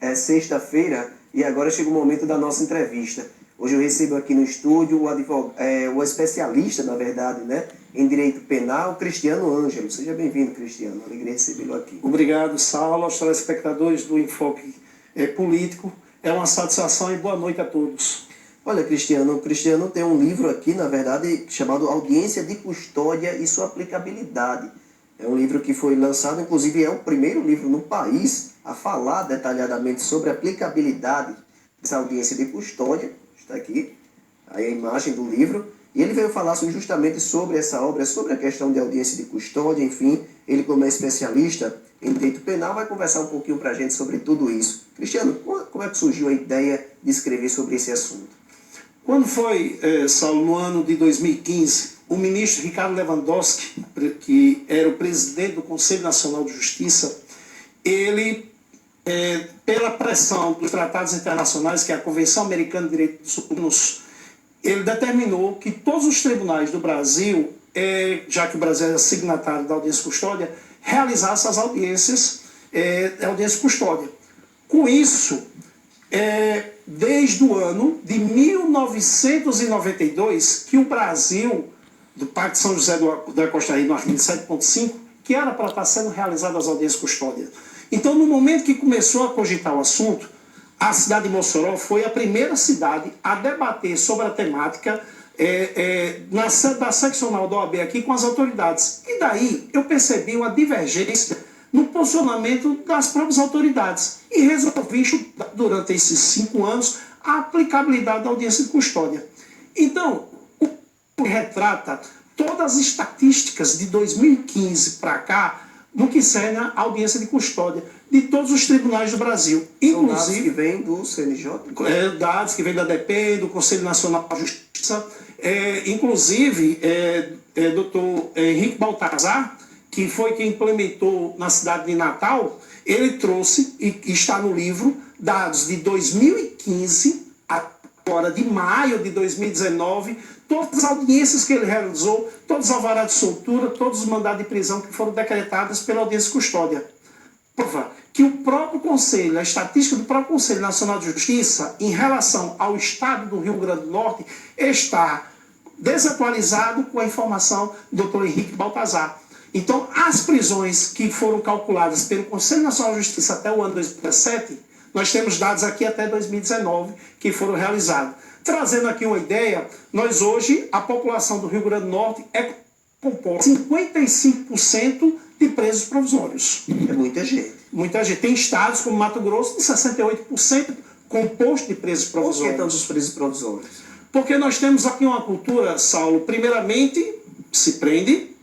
é sexta-feira e agora chega o momento da nossa entrevista. Hoje eu recebo aqui no estúdio o especialista, na verdade, né, em direito penal, Cristiano Ângelo. Seja bem-vindo, Cristiano. Alegria recebê-lo aqui. Obrigado, Saulo, aos telespectadores do Enfoque Político. É uma satisfação e boa noite a todos. Olha, Cristiano, o Cristiano tem um livro aqui, na verdade, chamado Audiência de Custódia e sua aplicabilidade. É um livro que foi lançado, inclusive é o primeiro livro no país a falar detalhadamente sobre a aplicabilidade dessa audiência de custódia. Está aqui aí a imagem do livro. E ele veio falar justamente sobre essa obra, sobre a questão de audiência de custódia, enfim. Ele, como é especialista em direito penal, vai conversar um pouquinho para a gente sobre tudo isso. Cristiano, como é que surgiu a ideia de escrever sobre esse assunto? Quando foi, Saulo, no ano de 2015, o ministro Ricardo Lewandowski, que era o presidente do Conselho Nacional de Justiça, ele, pela pressão dos tratados internacionais, que é a Convenção Americana de Direitos Humanos, ele determinou que todos os tribunais do Brasil, já que o Brasil é signatário da audiência de custódia, realizassem as audiências de custódia. Com isso, desde o ano de 1992, que o Brasil, do Pacto de São José da Costa Rica, no artigo 7.5, que era para estar sendo realizadas as audiências de custódia. Então, no momento que começou a cogitar o assunto, a cidade de Mossoró foi a primeira cidade a debater sobre a temática na sede da seccional da OAB aqui com as autoridades. E daí eu percebi uma divergência no posicionamento das próprias autoridades e resolvi estudar durante esses 5 anos a aplicabilidade da audiência de custódia. Então, o retrata todas as estatísticas de 2015 para cá no que serve a audiência de custódia de todos os tribunais do Brasil. Inclusive, dados que vêm do CNJ? Dados que vêm da DP, do Conselho Nacional de Justiça. Inclusive, doutor Henrique Baltazar, que foi quem implementou na cidade de Natal, ele trouxe, e está no livro, dados de 2015, agora de maio de 2019, todas as audiências que ele realizou, todos os alvarás de soltura, todos os mandados de prisão que foram decretados pela audiência de custódia. Prova que o próprio Conselho, a estatística do próprio Conselho Nacional de Justiça, em relação ao estado do Rio Grande do Norte, está desatualizado com a informação do Dr. Henrique Baltazar. Então, as prisões que foram calculadas pelo Conselho Nacional de Justiça até o ano 2017, nós temos dados aqui até 2019 que foram realizados. Trazendo aqui uma ideia, nós hoje, a população do Rio Grande do Norte é composta 55% de presos provisórios. É muita gente. Muita gente. Tem estados como Mato Grosso de 68% composto de presos provisórios. Por que tantos presos provisórios? Porque nós temos aqui uma cultura, Saulo, primeiramente, se prende,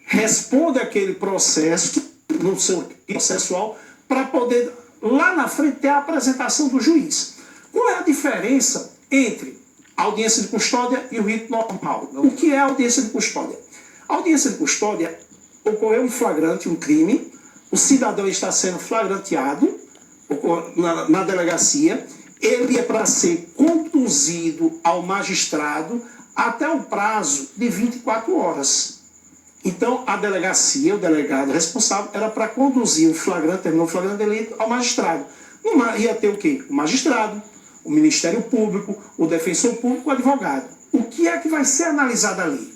responde aquele processo, no seu processual, para poder, lá na frente, ter a apresentação do juiz. Qual é a diferença entre a audiência de custódia e o rito normal? O que é a audiência de custódia? A audiência de custódia ocorreu um flagrante, um crime, o cidadão está sendo flagranteado na delegacia, ele é para ser conduzido ao magistrado até o prazo de 24 horas. Então, a delegacia, o delegado responsável, era para conduzir o flagrante, terminou o flagrante delito, ao magistrado. Ia ter o quê? O magistrado, o Ministério Público, o defensor público, o advogado. O que é que vai ser analisado ali?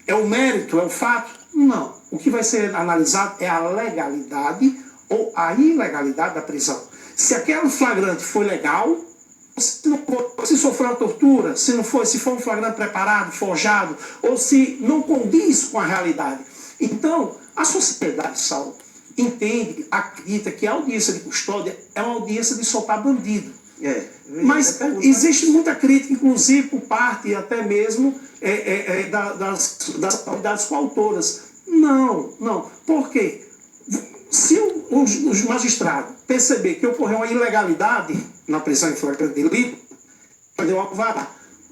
É o mérito? É o fato? Não. O que vai ser analisado é a legalidade ou a ilegalidade da prisão. Se aquele flagrante foi legal, se sofreu a tortura, se não foi, se foi um flagrante preparado, forjado, ou se não condiz com a realidade. Então, a sociedade, Saulo, entende, acredita que a audiência de custódia é uma audiência de soltar bandido. Mas existe muita crítica, inclusive por parte até mesmo das autoridades coautoras. Não. Por quê? Se o magistrado perceber que ocorreu uma ilegalidade na prisão em flagrante delito, vai dar um alvará.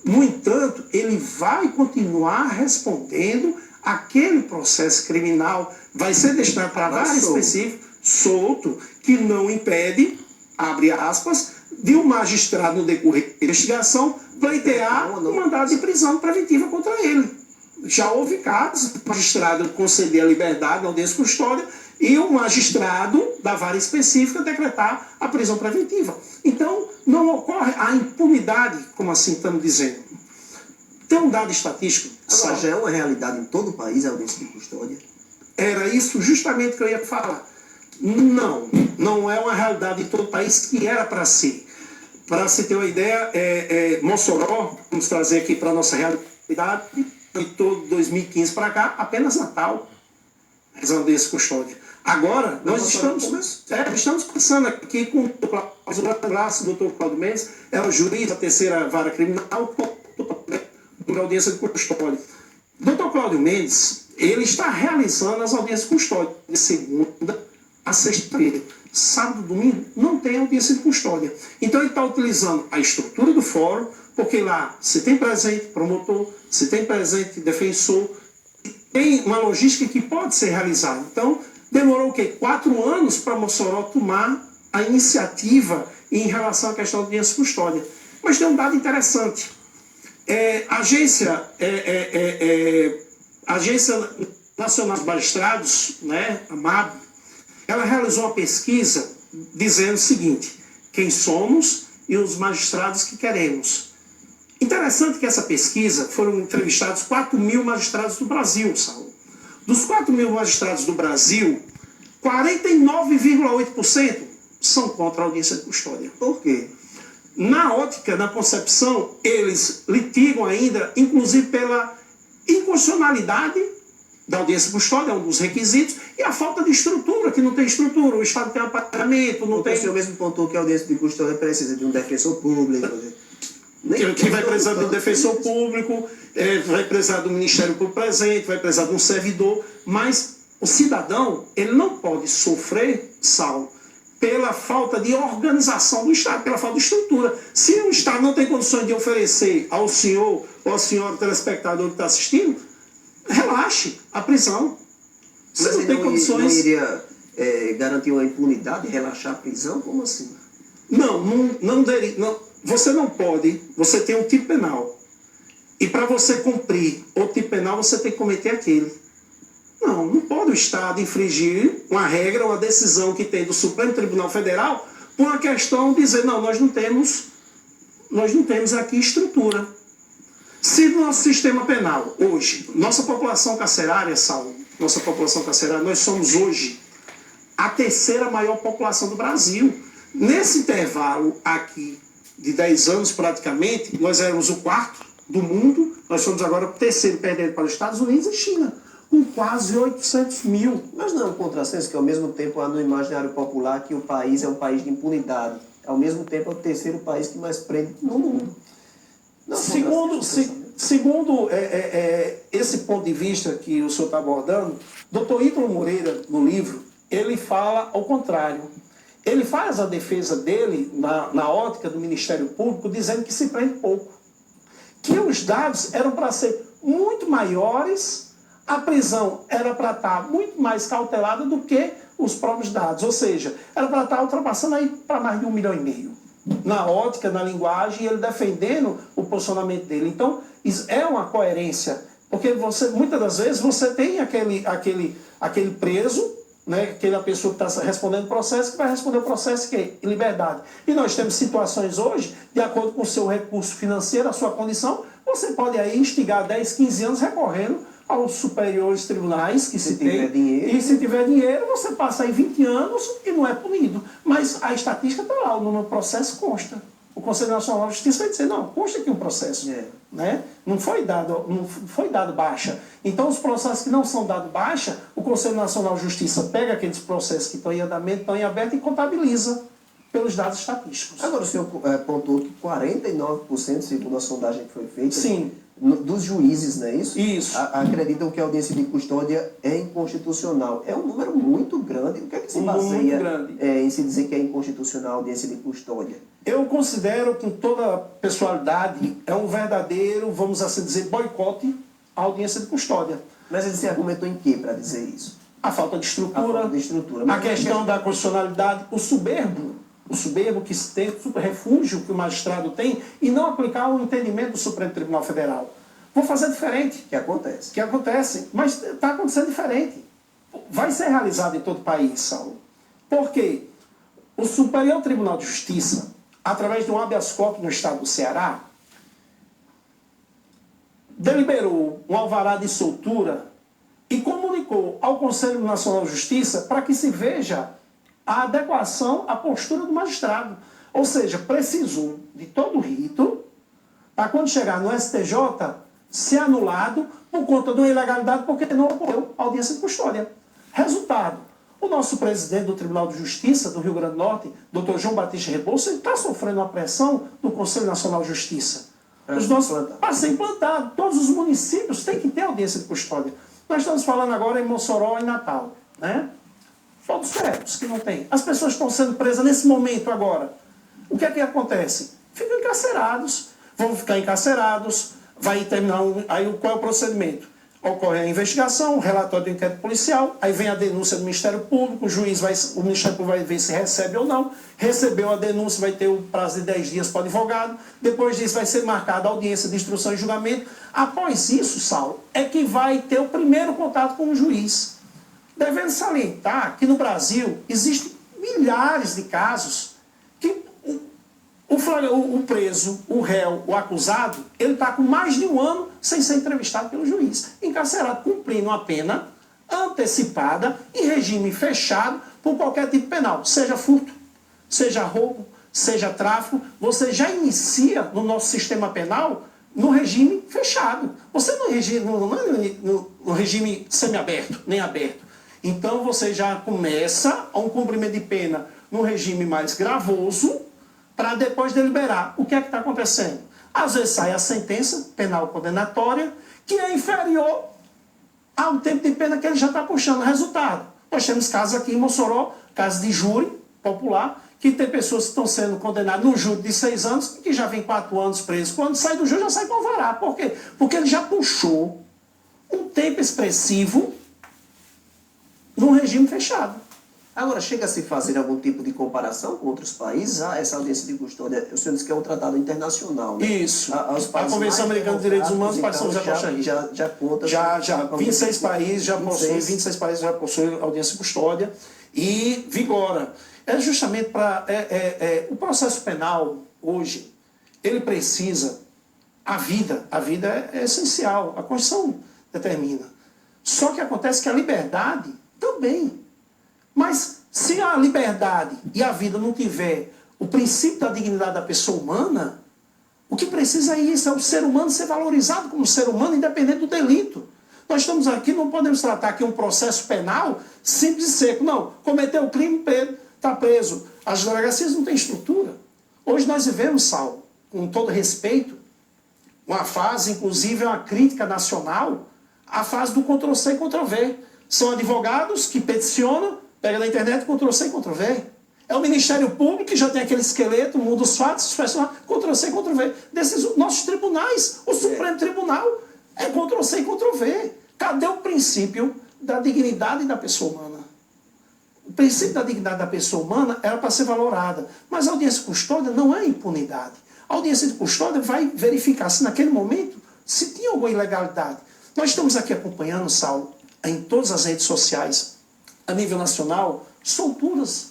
No entanto, ele vai continuar respondendo aquele processo criminal, vai ser destinado para área específica, solto, que não impede, abre aspas, de um magistrado, no decorrer da investigação, pleitear um mandado de prisão preventiva contra ele. Já houve casos, o magistrado conceder a liberdade, audiência de custódia, e o magistrado da vara específica decretar a prisão preventiva. Então, não ocorre a impunidade, como assim estamos dizendo. Tem um dado estatístico. Agora, já é uma realidade em todo o país a audiência de custódia? Era isso justamente que eu ia falar. Não, não é uma realidade em todo o país que era para ser. Para se ter uma ideia, Mossoró, vamos trazer aqui para a nossa realidade, de todo 2015 para cá, apenas Natal, as audiências de custódia. Agora, nós estamos passando aqui com o doutor Cláudio Mendes, é o juiz da terceira vara criminal, por audiência de custódia. Doutor Cláudio Mendes, ele está realizando as audiências de custódia de segunda a sexta-feira. Sábado e domingo não tem audiência de custódia. Então ele está utilizando a estrutura do fórum, porque lá se tem presente promotor, se tem presente defensor, tem uma logística que pode ser realizada. Então, demorou o quê? 4 anos para Mossoró tomar a iniciativa em relação à questão da audiência de custódia. Mas tem um dado interessante. A Agência Nacional dos Magistrados, né, a MAB, ela realizou uma pesquisa dizendo o seguinte: quem somos e os magistrados que queremos. Interessante que essa pesquisa foram entrevistados 4.000 magistrados do Brasil, Saulo. Dos 4.000 magistrados do Brasil, 49,8% são contra a audiência de custódia. Por quê? Na ótica, na concepção, eles litigam ainda, inclusive pela inconstitucionalidade da audiência de custódia, é um dos requisitos, e a falta de estrutura, que não tem estrutura, o Estado tem apartamento, não tem... O senhor mesmo pontuou que a audiência de custódia precisa de um defensor público. Que vai precisar de um defensor público, vai precisar do Ministério Público presente, vai precisar de um servidor, mas o cidadão, ele não pode sofrer, Saulo, pela falta de organização do Estado, pela falta de estrutura. Se o Estado não tem condições de oferecer ao senhor ou à senhora telespectador que está assistindo, relaxe a prisão. Você Mas não tem condições... não iria garantir uma impunidade, relaxar a prisão? Como assim? Não. Você não pode, você tem um tipo penal. E para você cumprir o tipo penal, você tem que cometer aquele. Não pode o Estado infringir uma regra, uma decisão que tem do Supremo Tribunal Federal por uma questão de dizer, não, nós não temos aqui estrutura. Se no nosso sistema penal, hoje, nossa população carcerária, Saulo, nós somos hoje a terceira maior população do Brasil. Nesse intervalo aqui de 10 anos praticamente, nós éramos o 4º do mundo, nós somos agora o 3º, perdendo para os Estados Unidos e China, com quase 800 mil. Mas não é um contrassenso que ao mesmo tempo há no imaginário popular que o país é um país de impunidade. Ao mesmo tempo é o terceiro país que mais prende no mundo. Segundo esse ponto de vista que o senhor está abordando, Dr. Ítalo Moreira, no livro, ele fala ao contrário. Ele faz a defesa dele na ótica do Ministério Público, dizendo que se prende pouco. Que os dados eram para ser muito maiores, a prisão era para estar muito mais cautelada do que os próprios dados. Ou seja, era para estar ultrapassando aí para mais de 1,5 milhão. Na ótica, na linguagem, ele defendendo o posicionamento dele. Então, isso é uma coerência. Porque muitas das vezes você tem aquele preso, né, aquela pessoa que está respondendo o processo, que vai responder o processo que é em liberdade. E nós temos situações hoje, de acordo com o seu recurso financeiro, a sua condição, você pode aí instigar 10, 15 anos recorrendo aos superiores tribunais que se tem. E se tiver dinheiro, você passa aí 20 anos e não é punido. Mas a estatística está lá, no processo consta. O Conselho Nacional de Justiça vai dizer, não, consta aqui um processo. Né? Não foi dado baixa. Então, os processos que não são dados baixa, o Conselho Nacional de Justiça pega aqueles processos que estão em andamento, estão em aberto e contabiliza pelos dados estatísticos. Agora, o senhor pontuou que 49%, segundo a sondagem que foi feita, sim, dos juízes, não é isso? Isso. Acreditam que a audiência de custódia é inconstitucional. É um número muito grande. O que é que se baseia em se dizer que é inconstitucional a audiência de custódia? Eu considero, com toda a pessoalidade, é um verdadeiro, vamos assim dizer, boicote à audiência de custódia. Mas ele se argumentou em quê para dizer isso? A falta de estrutura, a questão da constitucionalidade, o soberbo que se tem, o refúgio que o magistrado tem, e não aplicar o entendimento do Supremo Tribunal Federal. Vou fazer diferente. Que acontece. Que acontece, mas está acontecendo diferente. vai ser realizado em todo o país, Saulo. Por quê? O Superior Tribunal de Justiça, através de um habeas corpus no estado do Ceará, deliberou um alvará de soltura e comunicou ao Conselho Nacional de Justiça para que se veja a adequação à postura do magistrado. Ou seja, precisou de todo o rito para quando chegar no STJ ser anulado por conta de uma ilegalidade porque não ocorreu audiência de custódia. Resultado, o nosso presidente do Tribunal de Justiça do Rio Grande do Norte, Dr. João Batista Rebouças, está sofrendo uma pressão do Conselho Nacional de Justiça. Para ser implantado. Todos os municípios têm que ter audiência de custódia. Nós estamos falando agora em Mossoró e Natal, né? Todos certos que não tem. As pessoas estão sendo presas nesse momento agora. O que é que acontece? Ficam encarcerados, vão ficar encarcerados, vai terminar aí qual é o procedimento? Ocorre a investigação, o relatório do inquérito policial, aí vem a denúncia do Ministério Público, o Ministério Público vai ver se recebe ou não, recebeu a denúncia, vai ter o prazo de 10 dias para o advogado, depois disso vai ser marcada a audiência de instrução e julgamento. Após isso, Saulo, é que vai ter o primeiro contato com o juiz. Devendo salientar que no Brasil existem milhares de casos que o preso, o réu, o acusado, ele está com mais de um ano sem ser entrevistado pelo juiz, encarcerado, cumprindo uma pena antecipada em regime fechado por qualquer tipo penal, seja furto, seja roubo, seja tráfico. Você já inicia no nosso sistema penal no regime fechado. Você não é no regime semiaberto, nem aberto. Então você já começa a um cumprimento de pena no regime mais gravoso, para depois deliberar. O que é que está acontecendo? Às vezes sai a sentença penal condenatória, que é inferior ao tempo de pena que ele já está puxando. Resultado, nós temos casos aqui em Mossoró, casos de júri popular, que tem pessoas que estão sendo condenadas no júri de 6 anos, que já vem 4 anos preso. Quando sai do júri, já sai com alvará. Por quê? Porque ele já puxou um tempo expressivo num regime fechado. Agora, chega a se fazer algum tipo de comparação com outros países? Essa audiência de custódia, o senhor disse que é um tratado internacional, né? Isso. A Convenção Americana de Direitos Humanos, então, já conta. Já 26 países já possuem, 26 países já possuem audiência de custódia e vigora. É justamente para... o processo penal, hoje, ele precisa... A vida é essencial, a Constituição determina. Só que acontece que a liberdade também. Mas se a liberdade e a vida não tiver o princípio da dignidade da pessoa humana, o que precisa é isso, é o ser humano ser valorizado como ser humano, independente do delito. Nós estamos aqui, não podemos tratar aqui um processo penal simples e seco. Não, cometeu o crime, está preso. As delegacias não têm estrutura. Hoje nós vivemos, Saulo, com todo respeito, uma fase, inclusive, uma crítica nacional, a fase do Ctrl-C e Ctrl-V. São advogados que peticionam, pega na internet, Ctrl-C e Ctrl-V. É o Ministério Público que já tem aquele esqueleto, muda os fatos, os personagens, Ctrl-C e Ctrl-V. Desses nossos tribunais, o Supremo Tribunal é Ctrl-C e Ctrl-V. Cadê o princípio da dignidade da pessoa humana? O princípio da dignidade da pessoa humana era para ser valorada. Mas a audiência de custódia não é impunidade. A audiência de custódia vai verificar se naquele momento se tinha alguma ilegalidade. Nós estamos aqui acompanhando, Saulo, em todas as redes sociais, a nível nacional, solturas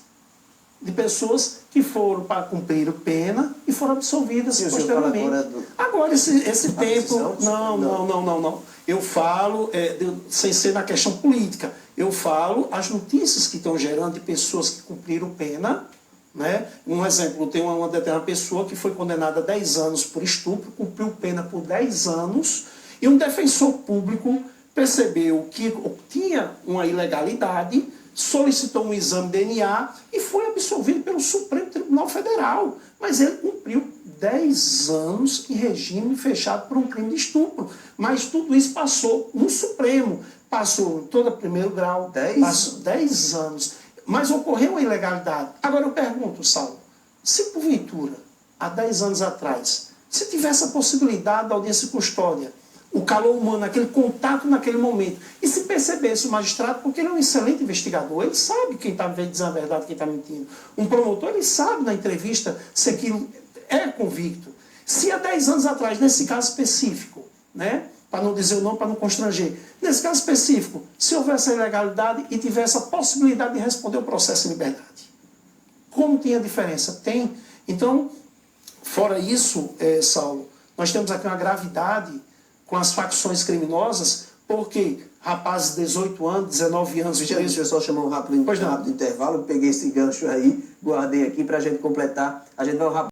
de pessoas que foram para cumprir pena e foram absolvidas posteriormente. Agora esse tempo... Não. Eu falo, sem ser na questão política, eu falo as notícias que estão gerando de pessoas que cumpriram pena, né? Um exemplo, tem uma determinada pessoa que foi condenada a 10 anos por estupro, cumpriu pena por 10 anos, e um defensor público percebeu que tinha uma ilegalidade, solicitou um exame de DNA e foi absolvido pelo Supremo Tribunal Federal. Mas ele cumpriu 10 anos em regime fechado por um crime de estupro. Mas tudo isso passou no Supremo. Passou em todo o primeiro grau, 10 anos. Mas ocorreu uma ilegalidade. Agora eu pergunto, Saulo, se porventura, há 10 anos atrás, se tivesse a possibilidade da audiência de custódia, o calor humano, aquele contato naquele momento, e se percebesse o magistrado, porque ele é um excelente investigador, ele sabe quem está dizendo a verdade, quem está mentindo. Um promotor, ele sabe na entrevista se aquilo é convicto. Se há 10 anos atrás, nesse caso específico, né, para não dizer o nome, para não constranger. Nesse caso específico, se houvesse ilegalidade e tivesse a possibilidade de responder o processo em liberdade. Como tem a diferença? Tem. Então, fora isso, Saulo, nós temos aqui uma gravidade com as facções criminosas, porque rapazes de 18 anos, 19 anos... Deixa eu só chamar um rápido intervalo, eu peguei esse gancho aí, guardei aqui para a gente completar. A gente vai